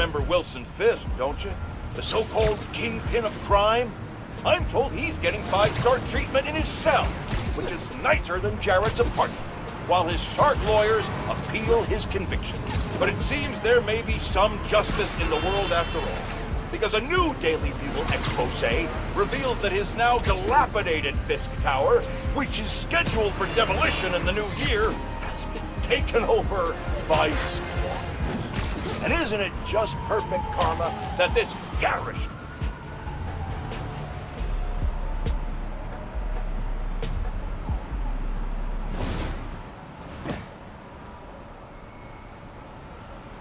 remember Wilson Fisk, don't you? The so-called kingpin of crime? I'm told he's getting 5-star treatment in his cell, which is nicer than Jared's apartment, while his shark lawyers appeal his conviction. But it seems there may be some justice in the world after all, because a new Daily Bugle expose reveals that his now dilapidated Fisk Tower, which is scheduled for demolition in the new year, has been taken over by squatters. And isn't it just perfect karma that this garish...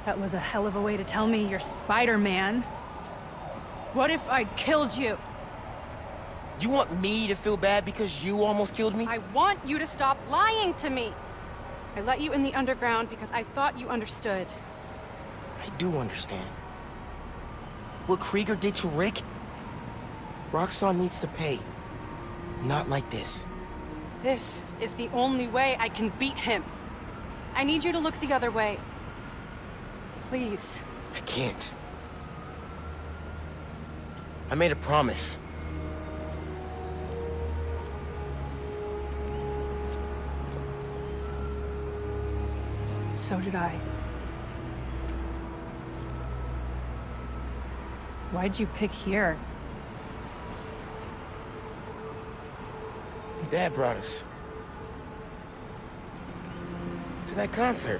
That was a hell of a way to tell me you're Spider-Man. What if I'd killed you? You want me to feel bad because you almost killed me? I want you to stop lying to me. I let you in the underground because I thought you understood. I do understand. What Krieger did to Rick? Roxxon needs to pay. Not like this. This is the only way I can beat him. I need you to look the other way. Please. I can't. I made a promise. So did I. Why'd you pick here? Your dad brought us to that concert.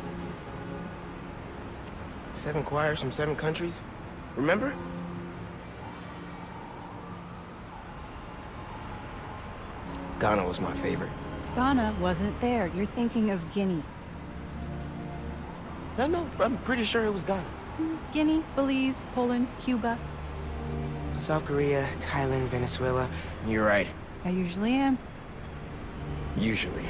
7 choirs from 7 countries. Remember? Ghana was my favorite. Ghana wasn't there. You're thinking of Guinea. No, I'm pretty sure it was Ghana. Guinea, Belize, Poland, Cuba. South Korea, Thailand, Venezuela. You're right. I usually am. Usually.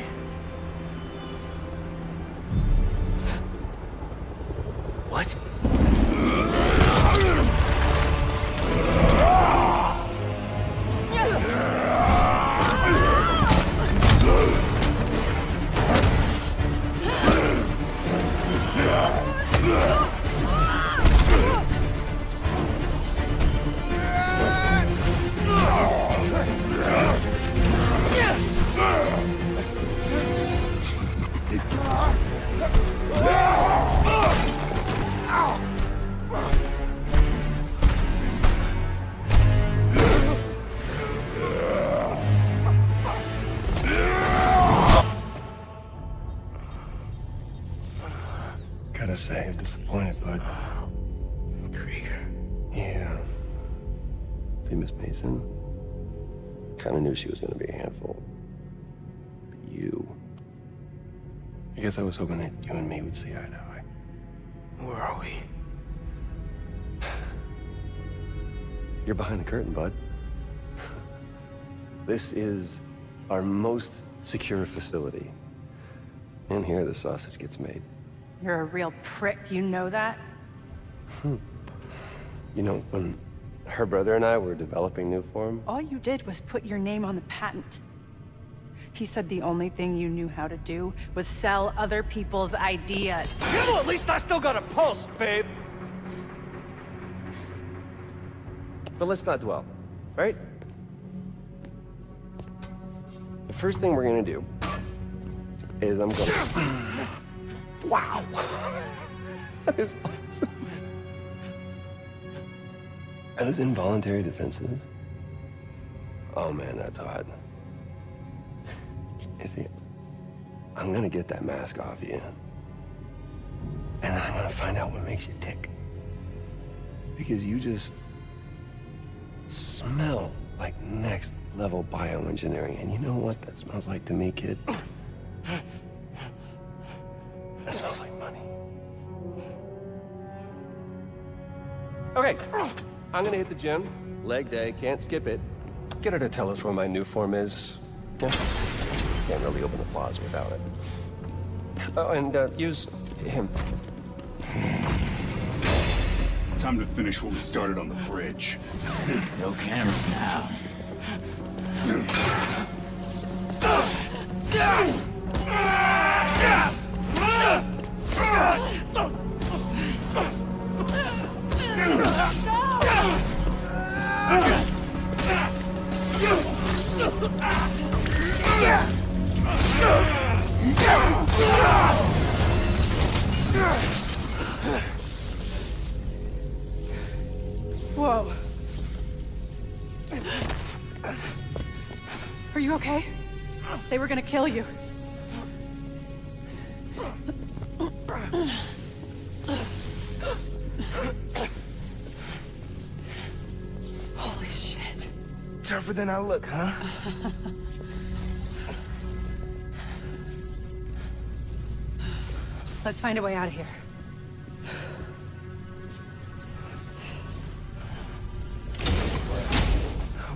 What? Gotta say, I'm disappointed, bud. Krieger. Yeah. See, Miss Mason? Kinda knew she was gonna be a handful. But you... I guess I was hoping that you and me would see eye to eye. Where are we? You're behind the curtain, bud. This is our most secure facility. And here the sausage gets made. You're a real prick, you know that? You know, when her brother and I were developing new form, All you did was put your name on the patent. He said the only thing you knew how to do was sell other people's ideas. Well, at least I still got a pulse, babe. but let's not dwell, right? The first thing we're gonna do is I'm gonna... Wow! That is awesome. Are those involuntary defenses? Oh man, that's hot. You see, I'm gonna get that mask off you. And then I'm gonna find out what makes you tick. Because you just smell like next level bioengineering. And you know what that smells like to me, kid? That smells like money. Okay, I'm gonna hit the gym. Leg day, can't skip it. Get her to tell us where my new form is. Yeah. Can't really open the plaza without it. Oh, and use him. Time to finish what we started on the bridge. No cameras now. Whoa. Are you okay? They were gonna kill you. Holy shit. Tougher than I look, huh? Let's find a way out of here.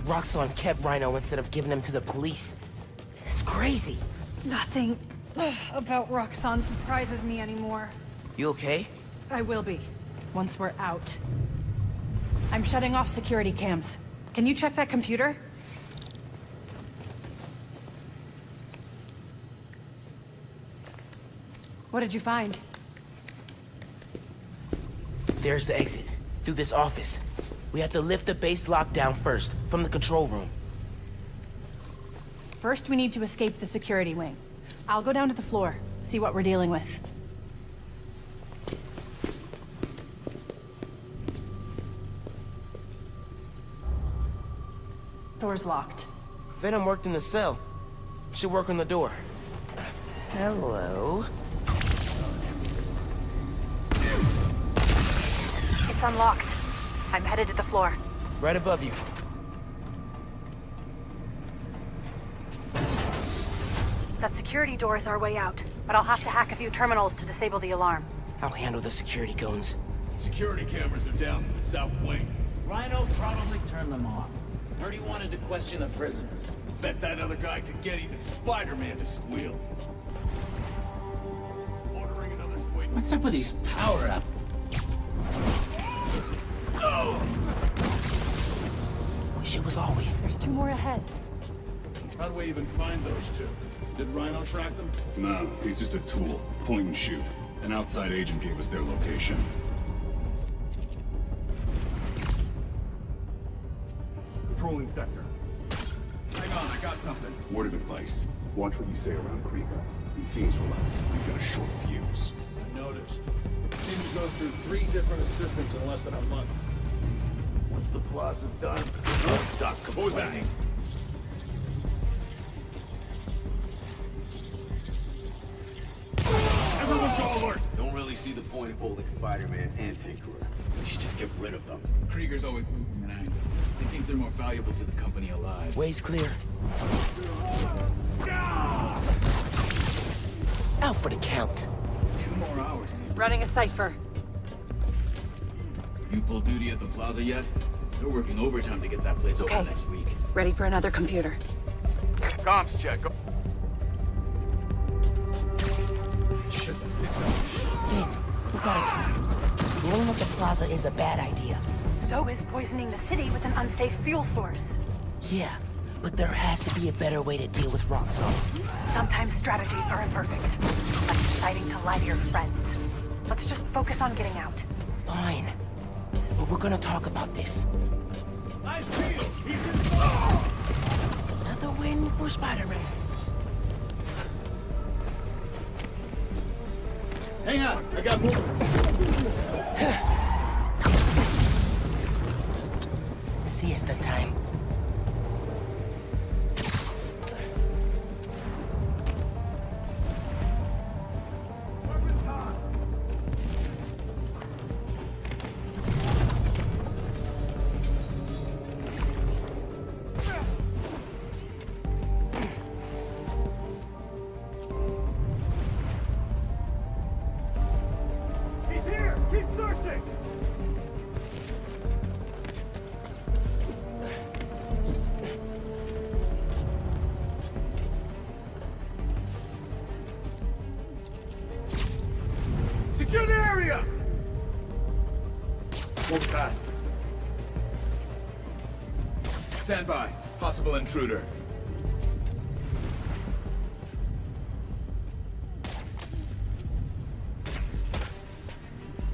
Roxxon kept Rhino instead of giving him to the police. It's crazy. Nothing about Roxxon surprises me anymore. You okay? I will be, once we're out. I'm shutting off security cams. Can you check that computer? What did you find? There's the exit. Through this office. We have to lift the base lockdown first, from the control room. First, we need to escape the security wing. I'll go down to the floor, see what we're dealing with. Door's locked. Venom worked in the cell. Should work on the door. Hello? It's unlocked. I'm headed to the floor. Right above you. That security door is our way out, but I'll have to hack a few terminals to disable the alarm. I'll handle the security goons. Security cameras are down in the south wing. Rhino probably turned them off. Heard he wanted to question the prisoner. Bet that other guy could get even Spider-Man to squeal. Ordering another swing. What's up with these power-up? Wish it was always there. There's two more ahead. How do we even find those two? Did Rhino track them? No, he's just a tool. Point and shoot. An outside agent gave us their location. Patrolling sector. Hang on, I got something. Word of advice. Watch what you say around Krieger. He seems relaxed. He's got a short fuse. I noticed. Seemed to go through 3 different assistants in less than a month. Once the plaza's done, we'll stop complaining. Everyone's all alert! Don't really see the point of holding Spider-Man and Tinkerer. We should just get rid of them. Krieger's always moving an angle. He thinks they're more valuable to the company alive. Way's clear. Out for the count. 2 more hours. Running a cipher. You pulled duty at the plaza yet? They're working overtime to get that place Okay. open next week. Ready for another computer. Comms check. Finn, we gotta talk. Blowing up the plaza is a bad idea. So is poisoning the city with an unsafe fuel source. Yeah, but there has to be a better way to deal with Roxxon. Sometimes strategies are imperfect, like deciding to lie to your friends. Let's just focus on getting out. Fine. But we're gonna talk about this. Nice deal! He's in. Another win for Spider-Man. Hang on, I got more. Siesta time. He's here! Keep searching! Secure the area! Hold tight. Stand by. Possible intruder.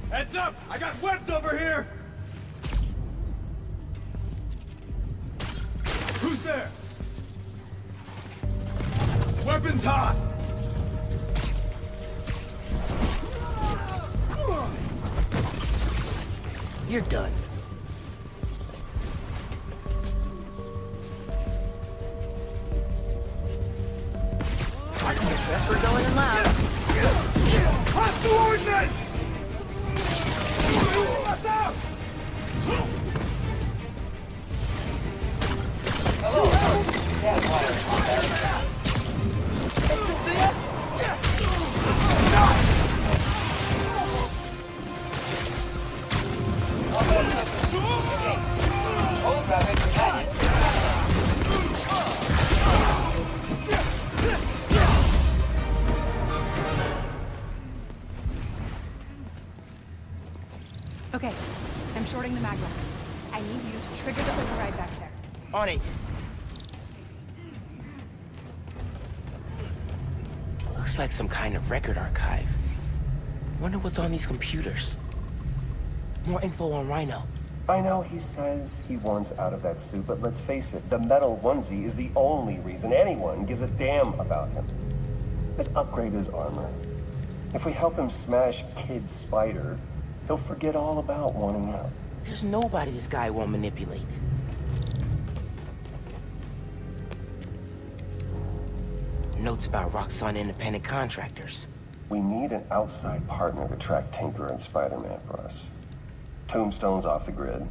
Heads up! I got webs over here! Who's there? Weapons hot! You're done. We're going in loud. Hostile ordnance! What's up? Okay, I'm shorting the mag rocket. I need you to trigger the override back there. On it. Looks like some kind of record archive. Wonder what's on these computers. More info on Rhino. I know he says he wants out of that suit, but let's face it, the metal onesie is the only reason anyone gives a damn about him. Just upgrade his armor. If we help him smash Kid Spider, he'll forget all about wanting out. There's nobody this guy won't manipulate. Notes about Roxxon independent contractors. We need an outside partner to track Tinker and Spider-Man for us. Tombstone's off the grid.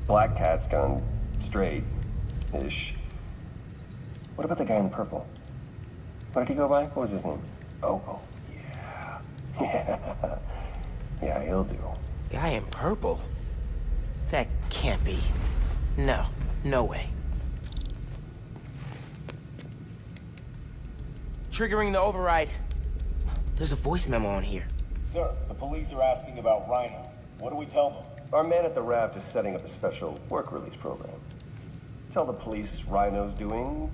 Black Cat's gone straight-ish. What about the guy in the purple? What did he go by? What was his name? Oh, yeah. Yeah. Yeah, he'll do. Guy in purple? That can't be. No, no way. Triggering the override. There's a voice memo on here. Sir, the police are asking about Rhino. What do we tell them? Our man at the raft is setting up a special work release program. Tell the police Rhino's doing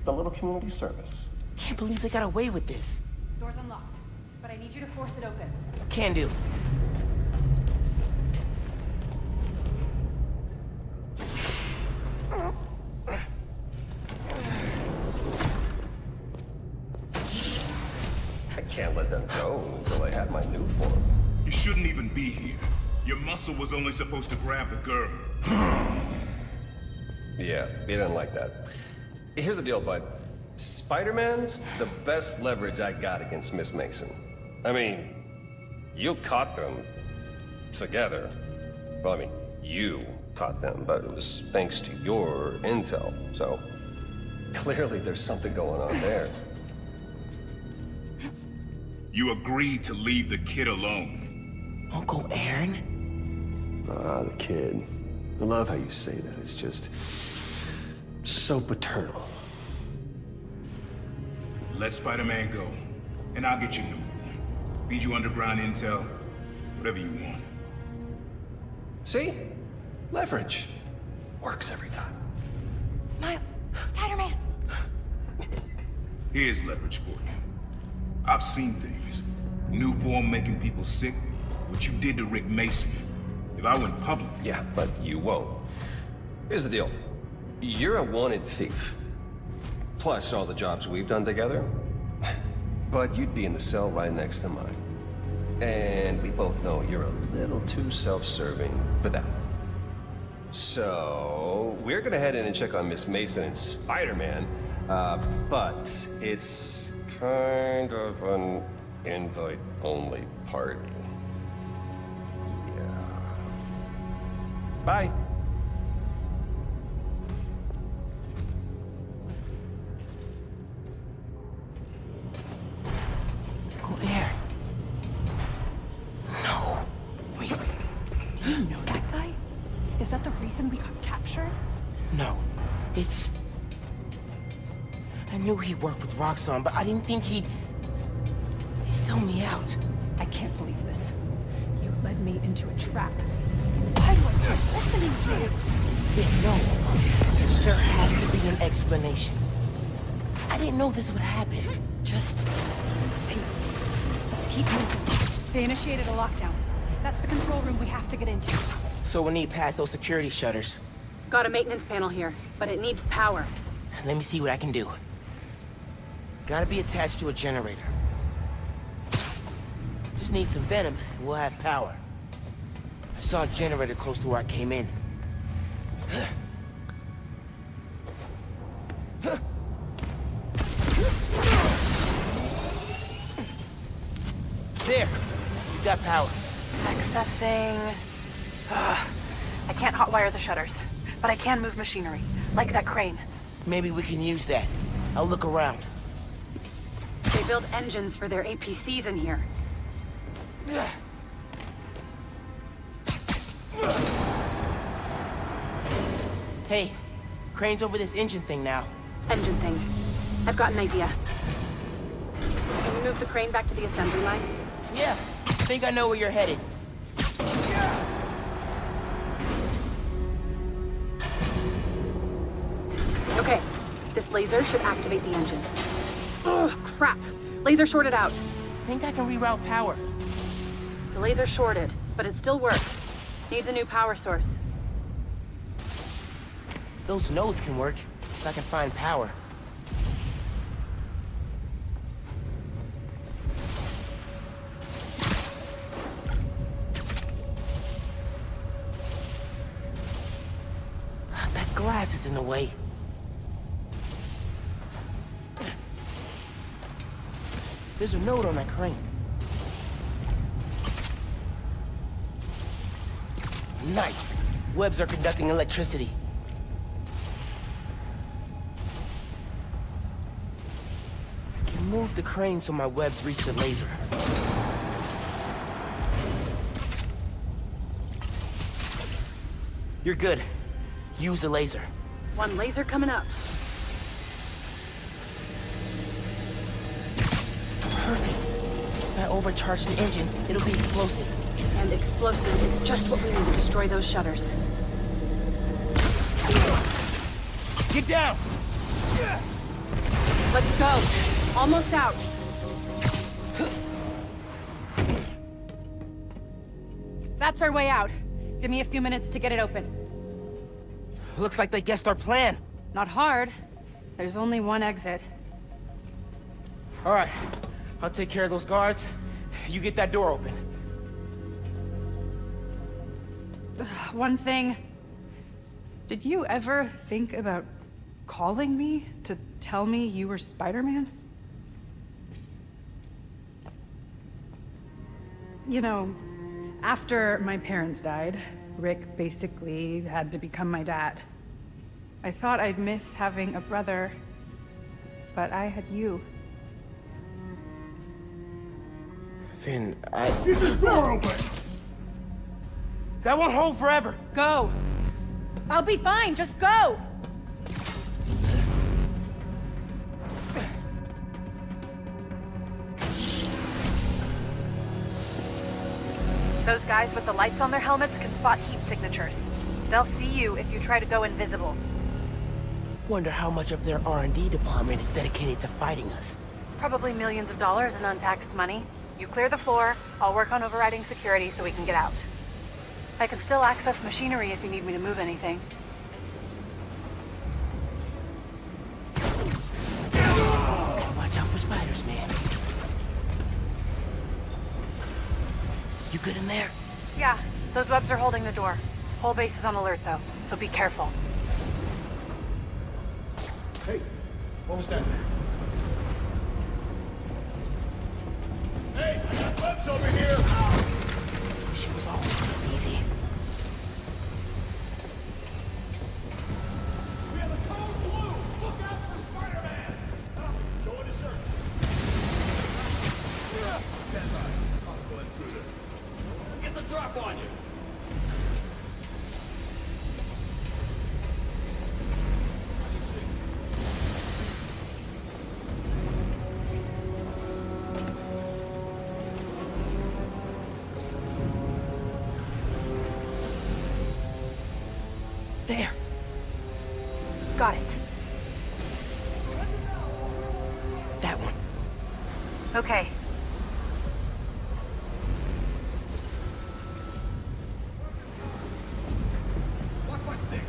a little community service. Can't believe they got away with this. Door's unlocked, but I need you to force it open. Can do. I can't let them go until I have my new form. You shouldn't even be here. Your muscle was only supposed to grab the girl. Yeah, he didn't like that. Here's the deal, bud. Spider-Man's the best leverage I got against Miss Mason. I mean, you caught them together. Well, I mean, you caught them, but it was thanks to your intel. So, clearly there's something going on there. You agreed to leave the kid alone. Uncle Aaron? Ah, the kid. I love how you say that. It's just so paternal. Let Spider-Man go, and I'll get you new form. Feed you underground intel, whatever you want. See? Leverage. Works every time. Miles, Spider-Man! Here's leverage for you. I've seen things. New form making people sick. What you did to Rick Mason. If I went public... Yeah, but you won't. Here's the deal. You're a wanted thief. Plus all the jobs we've done together. But you'd be in the cell right next to mine. And we both know you're a little too self-serving for that. So, we're gonna head in and check on Miss Mason and Spider-Man. But it's kind of an invite-only party. Yeah. Bye. Uncle Aaron. No. Wait, do you know that guy? Is that the reason we got captured? No. It's... I knew he worked with Roxxon, but I didn't think he'd sell me out. I can't believe this. You led me into a trap. Why do I keep listening to you? No. There has to be an explanation. I didn't know this would happen. Just say it. Let's keep moving. They initiated a lockdown. That's the control room we have to get into. So we'll need past those security shutters. Got a maintenance panel here, but it needs power. Let me see what I can do. Gotta be attached to a generator. Just need some venom, and we'll have power. I saw a generator close to where I came in. There! You got power. Accessing... I can't hotwire the shutters, but I can move machinery, like that crane. Maybe we can use that. I'll look around. They build engines for their APCs in here. Hey, crane's over this engine thing now. Engine thing. I've got an idea. Can you move the crane back to the assembly line? Yeah, I think I know where you're headed. Okay, this laser should activate the engine. Ugh, crap. Laser shorted out. I think I can reroute power. The laser shorted, but it still works. Needs a new power source. Those nodes can work, if I can find power. That glass is in the way. There's a node on that crane. Nice. Webs are conducting electricity. I can move the crane so my webs reach the laser. You're good. Use the laser. One laser coming up. Perfect. If I overcharge the engine, it'll be explosive. And explosive is just what we need to destroy those shutters. Get down! Let's go. Almost out. That's our way out. Give me a few minutes to get it open. Looks like they guessed our plan. Not hard. There's only one exit. All right. I'll take care of those guards. You get that door open. One thing. Did you ever think about calling me to tell me you were Spider-Man? You know, after my parents died, Rick basically had to become my dad. I thought I'd miss having a brother, but I had you. Finn, Get this door open! That won't hold forever! Go! I'll be fine, just go! Those guys with the lights on their helmets can spot heat signatures. They'll see you if you try to go invisible. Wonder how much of their R&D department is dedicated to fighting us. Probably millions of dollars in untaxed money. You clear the floor, I'll work on overriding security so we can get out. I can still access machinery if you need me to move anything. Watch out for spiders, man. You good in there? Yeah, those webs are holding the door. Whole base is on alert though, so be careful. Hey, what was that? Hey, I got webs over here! Wish it was always this easy. We have a code blue! Look out for Spider-Man! Go into search. Stand by. Possible intruder. Get the drop on you! There. Got it. That one. Okay. Lock by 6.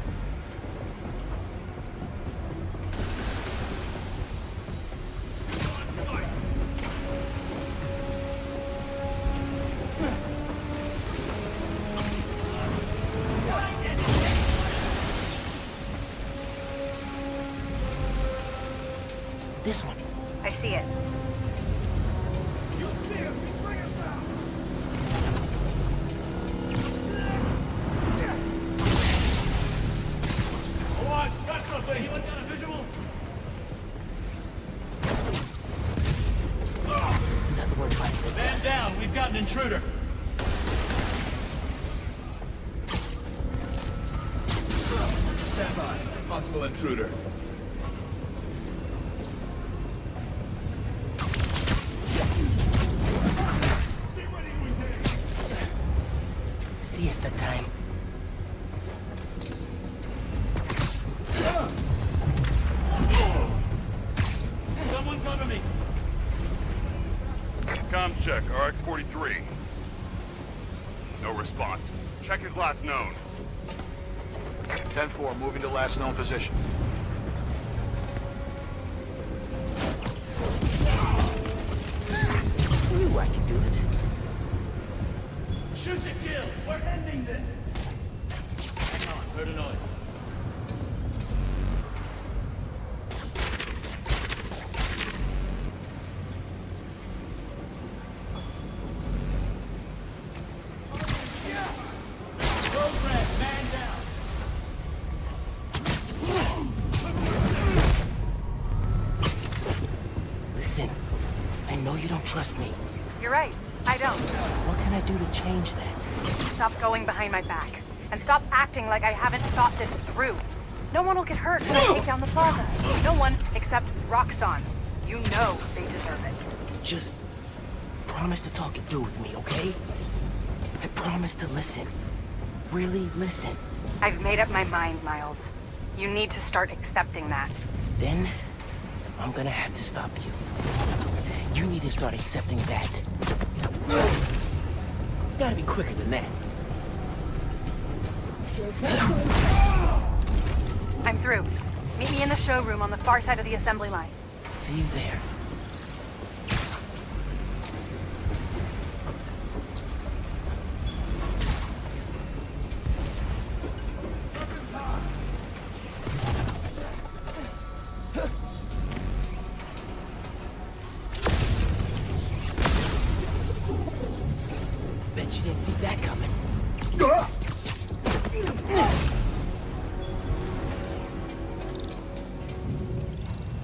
This one. I see it. Got something! You got a visual? Another one bites the Man dust. down, we've got an intruder. Stand by. Possible intruder. Siesta time. Someone cover me. Comms check, RX-43. No response. Check his last known. 10-4, moving to last known position. Ooh, I can do it. Shoot to kill. We're ending this. Hang on, heard a noise. Program, man down. Listen, I know you don't trust me. You're right. I don't. What can I do to change that? Stop going behind my back. And stop acting like I haven't thought this through. No one will get hurt when I take down the plaza. No one except Roxxon. You know they deserve it. Just promise to talk it through with me, okay? I promise to listen. Really listen. I've made up my mind, Miles. You need to start accepting that. Then, I'm gonna have to stop you. You need to start accepting that. You gotta be quicker than that. I'm through. Meet me in the showroom on the far side of the assembly line. See you there. Bet you didn't see that coming.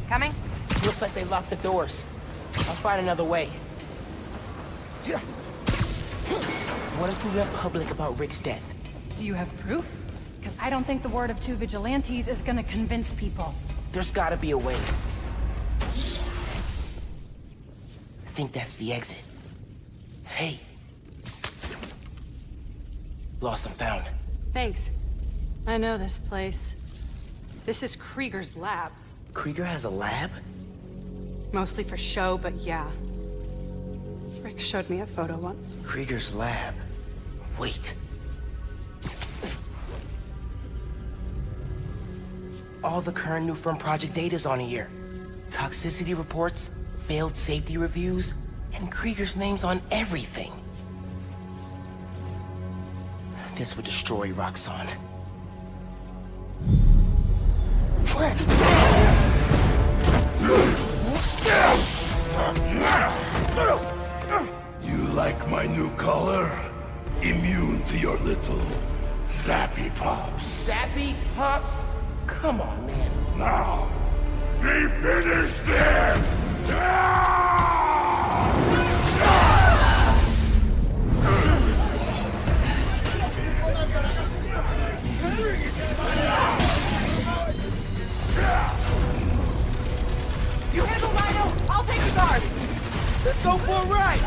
Coming? Looks like they locked the doors. I'll find another way. What if we went public about Rick's death? Do you have proof? Because I don't think the word of two vigilantes is gonna convince people. There's gotta be a way. I think that's the exit. Hey. Lost and found. Thanks. I know this place. This is Krieger's lab. Krieger has a lab? Mostly for show, but yeah. Rick showed me a photo once. Krieger's lab. Wait. All the current new firm project data's on here. Toxicity reports, failed safety reviews, and Krieger's name's on everything. This would destroy Roxxon. You like my new color? Immune to your little zappy pops. Zappy Pops? Come on, man. Now, we finish this! You handle Rhino, I'll take the guard. Let's go for a ride.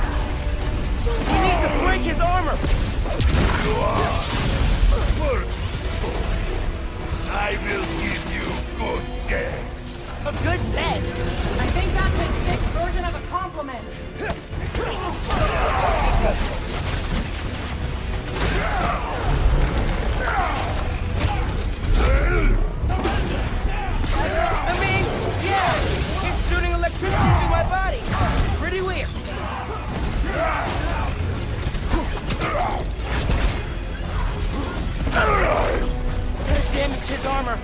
We need to break his armor. I will give you good death. A good death? I think that's his sick version of a compliment. I mean, yeah, it's shooting electricity through my body. Pretty weird. Gotta damage his armor.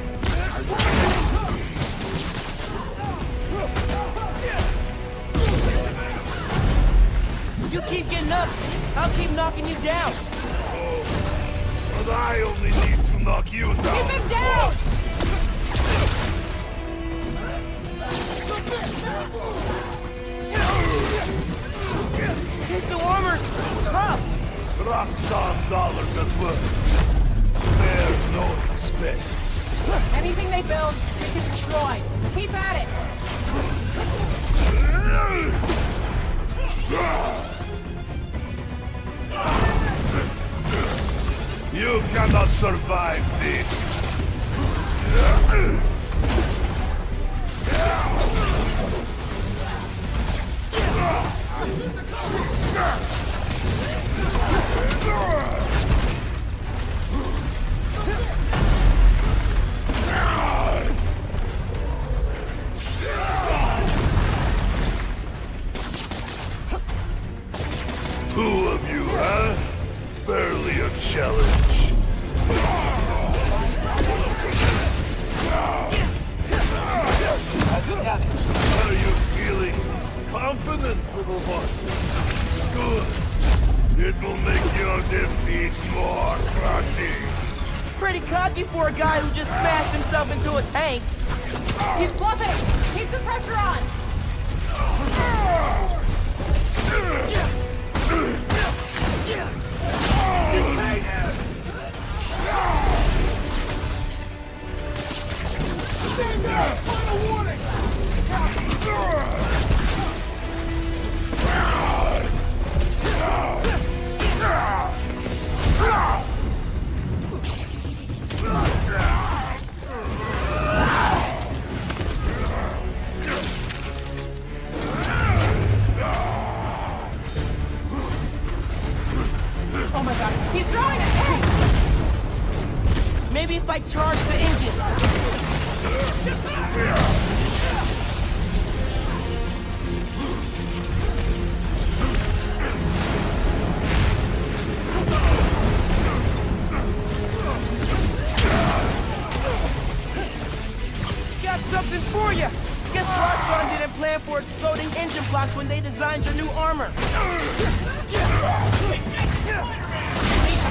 listen up. I'll keep knocking you down. But I only need to knock you down. Keep him down! His new armor's tough. Roxxon dollars at work. Spare no expense. Anything they build, we can destroy. Keep at it! You cannot survive this. Two of you, huh? Barely a challenge. Are you feeling confident, little one? Good. It will make your defeat more crushing. Pretty cocky for a guy who just smashed himself into a tank. He's bluffing! Keep the pressure on! Oh my god, he's throwing a tank! Maybe if I charge the engines. Got something for you! Guess Roxxon didn't plan for exploding engine blocks when they designed your new armor.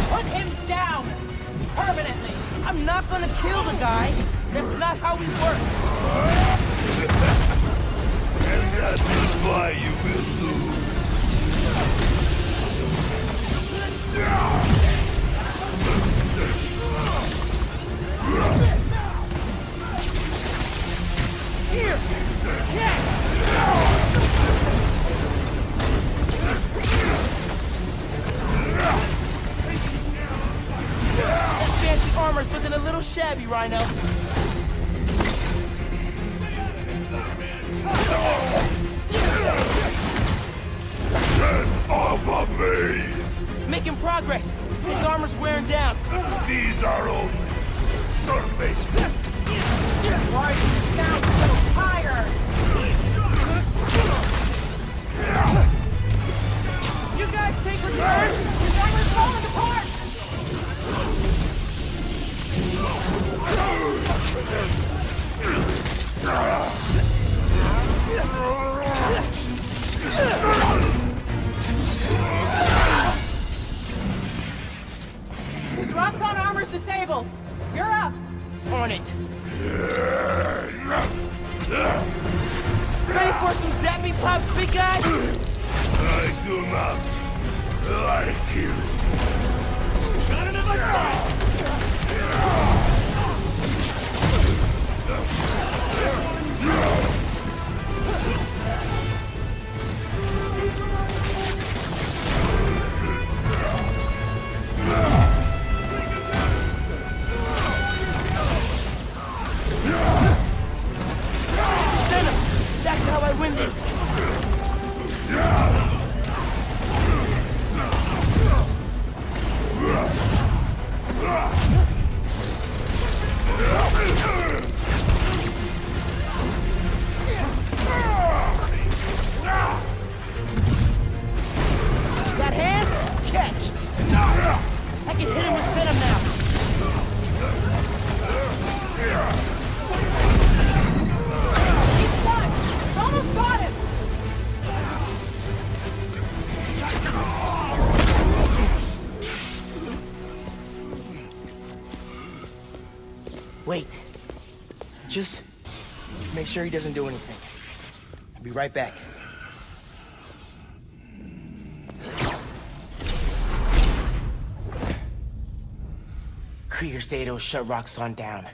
Put him down! Permanently! I'm not gonna kill the guy. That's not how we work. And that is why you will lose. Here! Yeah! That fancy armor's looking a little shabby, Rhino. Get off of me! Making progress. His armor's wearing down. These are only surface. Why do you sound so tired? You guys take return! His armor's falling apart! His Roxxon armor's disabled! You're up! On it. Ready for some zappy pops, big guy? I do not like you. Got another guy! That's how I win this. Got hands? Catch. I can hit him with venom now. He's done! Almost got him! Wait. Just make sure he doesn't do anything. I'll be right back. Krieger's Dados shut Roxxon down.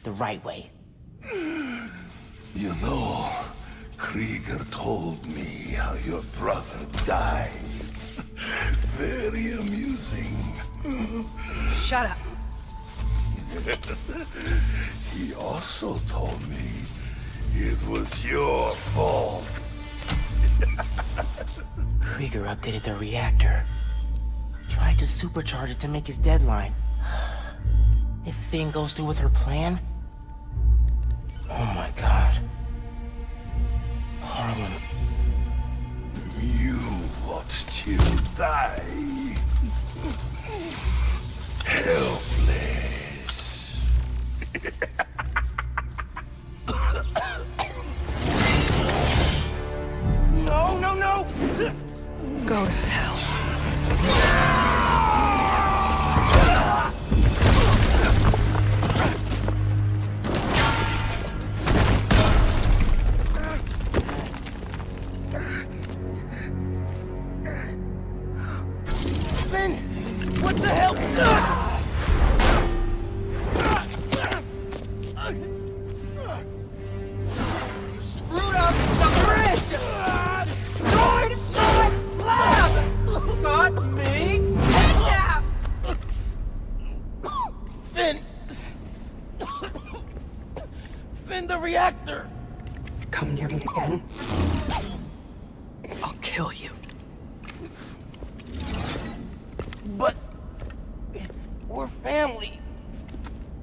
The right way. You know, Krieger told me how your brother died. Very amusing. Shut up. He also told me it was your fault. Krieger updated the reactor. Tried to supercharge it to make his deadline. If Finn goes through with her plan... Oh my god. Harlem. You watched him die. Helpless. No, no, no! Go to hell. Finn! What the hell? You screwed up the bridge! Join my lab! Got me kidnapped! Finn! Finn, the reactor! Come near me again. I'll kill you. But... we're family.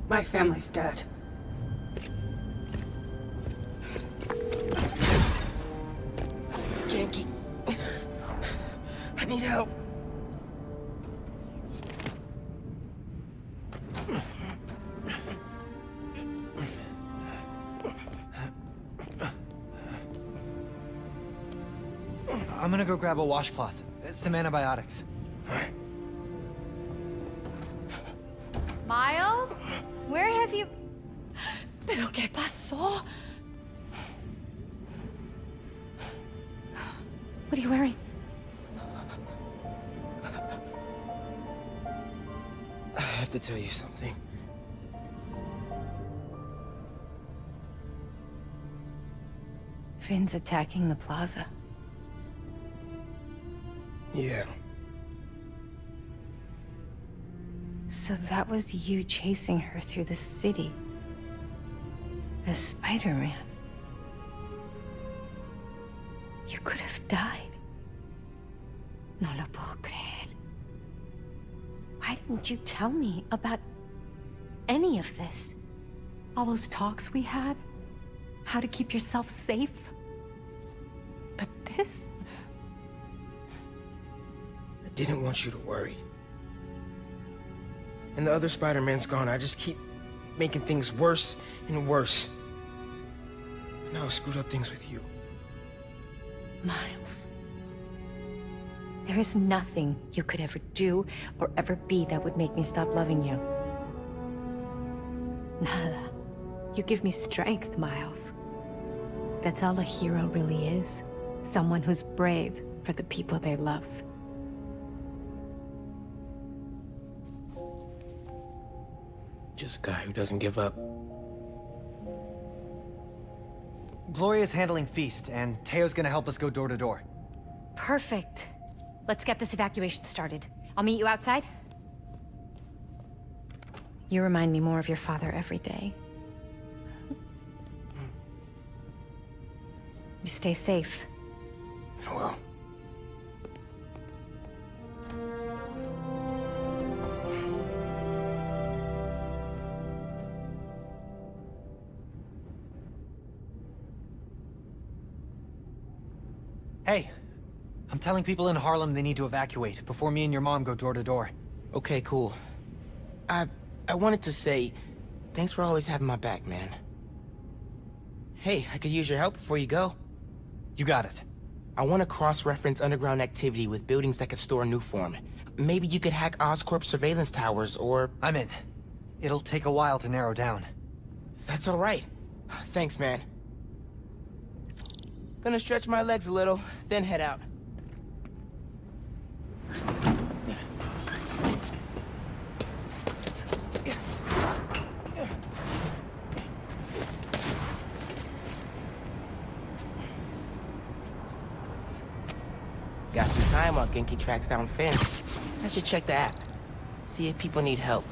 My family's dead. Ganke. I need help. I'm gonna go grab a washcloth. Some antibiotics. Miles? Where have you... ¿Pero qué pasó? What are you wearing? I have to tell you something. Finn's attacking the plaza. Yeah. So that was you chasing her through the city. As Spider-Man. You could have died. No lo puedo creer. Why didn't you tell me about any of this? All those talks we had? How to keep yourself safe? But this? I didn't want you to worry. And the other Spider-Man's gone. I just keep making things worse and worse. Now I screwed up things with you. Miles. There is nothing you could ever do or ever be that would make me stop loving you. Nada. You give me strength, Miles. That's all a hero really is. Someone who's brave for the people they love. Just a guy who doesn't give up. Gloria's handling Feast, and Teo's gonna help us go door to door. Perfect. Let's get this evacuation started. I'll meet you outside. You remind me more of your father every day. You stay safe. I will. Hey, I'm telling people in Harlem they need to evacuate before me and your mom go door to door. Okay, cool. I wanted to say, thanks for always having my back, man. Hey, I could use your help before you go. You got it. I want to cross-reference underground activity with buildings that could store Nuform. Maybe you could hack Oscorp surveillance towers, or... I'm in. It'll take a while to narrow down. That's all right. Thanks, man. Gonna stretch my legs a little, then head out. Got some time while Genki tracks down Finn. I should check the app. See if people need help.